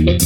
What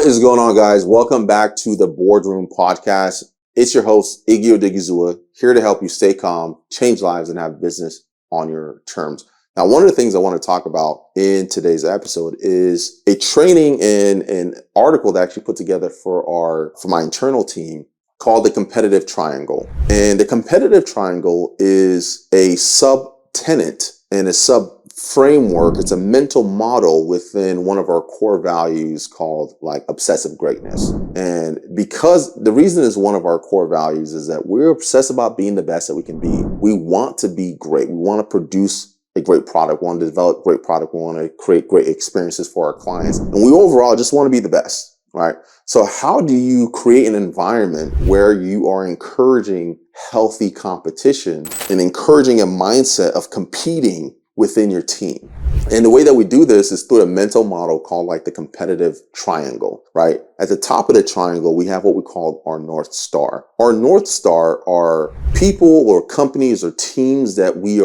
is going on, guys? Welcome back to the Boardroom Podcast. It's your host, Iggy Odighizuwa, here to help you stay calm, change lives, and have business on your terms. Now, one of the things I want to talk about in today's episode is a training and an article that I actually put together for my internal team called the competitive triangle. And the competitive triangle is a sub-tenet and a sub-framework. It's a mental model within one of our core values called like obsessive greatness. And because the reason is one of our core values is that we're obsessed about being the best that we can be. We want to be great. We want to produce a great product. We want to develop great product. We want to create great experiences for our clients. And we overall just want to be the best, right? So how do you create an environment where you are encouraging healthy competition and encouraging a mindset of competing within your team? And the way that we do this is through a mental model called like the competitive triangle, right? At the top of the triangle, we have what we call our North Star. Our North Star are people or companies or teams that we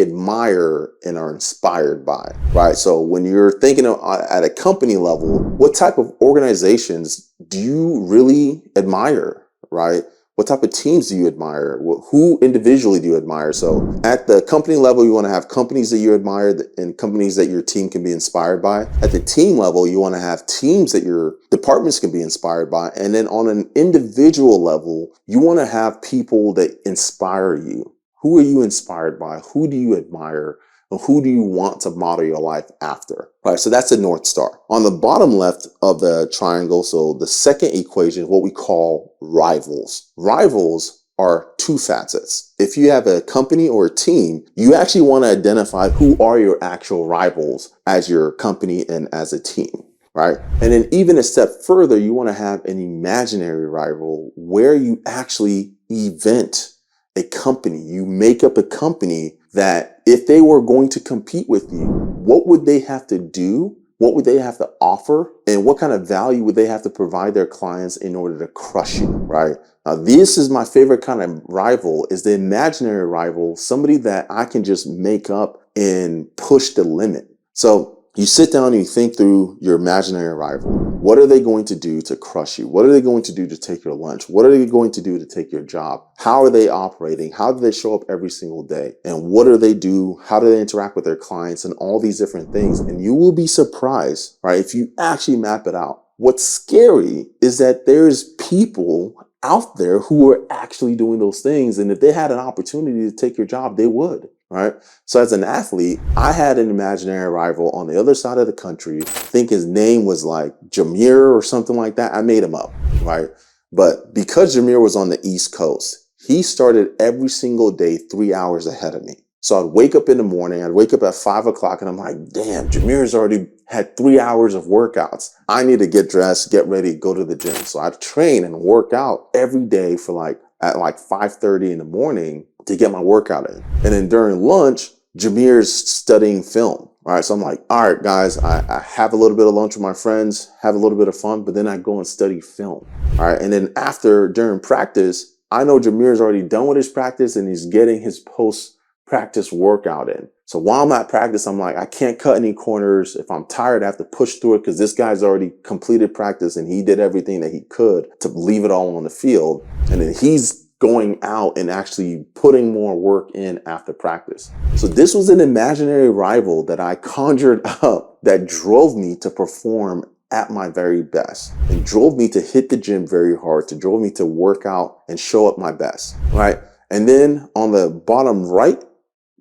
admire and are inspired by, right? So when you're thinking at a company level, what type of organizations do you really admire, right? What type of teams do you admire? Who individually do you admire? So at the company level, you want to have companies that you admire and companies that your team can be inspired by. At the team level, you want to have teams that your departments can be inspired by. And then on an individual level, you want to have people that inspire you. Who are you inspired by? Who do you admire? And who do you want to model your life after? Right. So that's the North Star. On the bottom left of the triangle, so the second equation is what we call rivals. Rivals are two facets. If you have a company or a team, you actually want to identify who are your actual rivals as your company and as a team. Right. And then even a step further, you want to have an imaginary rival where you actually event a company. You make up a company that if they were going to compete with you, what would they have to do? What would they have to offer? And what kind of value would they have to provide their clients in order to crush you, right? Now, this is my favorite kind of rival, is the imaginary rival, somebody that I can just make up and push the limit. So you sit down and you think through your imaginary rival. What are they going to do to crush you? What are they going to do to take your lunch? What are they going to do to take your job? How are they operating? How do they show up every single day? And what do they do? How do they interact with their clients and all these different things? And you will be surprised, right? If you actually map it out. What's scary is that there's people out there who are actually doing those things. And if they had an opportunity to take your job, they would. Right. So as an athlete, I had an imaginary rival on the other side of the country. I think his name was like Jameer or something like that. I made him up. Right. But because Jameer was on the East Coast, he started every single day 3 hours ahead of me. So I'd wake up in the morning. I'd wake up at 5 o'clock and I'm like, damn, Jameer's already had 3 hours of workouts. I need to get dressed, get ready, go to the gym. So I'd train and work out every day for at 5:30 in the morning to get my workout in. And then during lunch, Jameer's studying film. All right. So I'm like, all right, guys, I have a little bit of lunch with my friends, have a little bit of fun, but then I go and study film. All right. And then during practice, I know Jameer's already done with his practice and he's getting his post-practice workout in. So while I'm at practice, I'm like, I can't cut any corners. If I'm tired, I have to push through it because this guy's already completed practice and he did everything that he could to leave it all on the field. And then he's going out and actually putting more work in after practice. So this was an imaginary rival that I conjured up that drove me to perform at my very best and drove me to hit the gym very hard, drove me to work out and show up my best, right? And then on the bottom right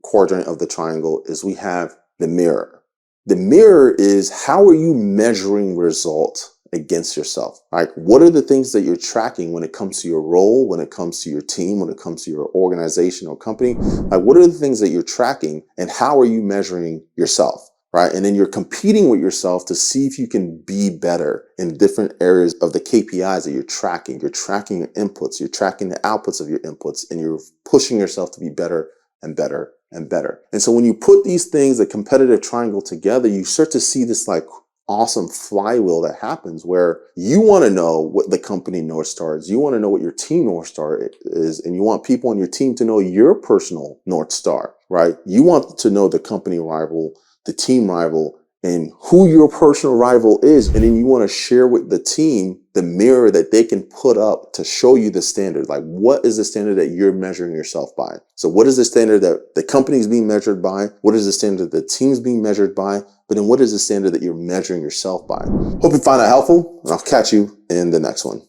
quadrant of the triangle is we have the mirror. The mirror is how are you measuring results against yourself? Like, what are the things that you're tracking when it comes to your role, when it comes to your team, when it comes to your organization or company? Like, what are the things that you're tracking and how are you measuring yourself? Right. And then you're competing with yourself to see if you can be better in different areas of the KPIs that you're tracking. You're tracking your inputs, you're tracking the outputs of your inputs, and you're pushing yourself to be better and better and better. And so when you put these things, the competitive triangle together, you start to see this like awesome flywheel that happens where you want to know what the company North Star is. You want to know what your team North Star is. And you want people on your team to know your personal North Star. right? You want to know the company rival, the team rival, and who your personal rival is. And then you want to share with the team the mirror that they can put up to show you the standard. Like, what is the standard that you're measuring yourself by? So what is the standard that the company is being measured by? What is the standard that the team's being measured by? But then what is the standard that you're measuring yourself by? Hope you find that helpful, and I'll catch you in the next one.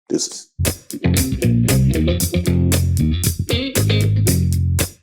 Deuces.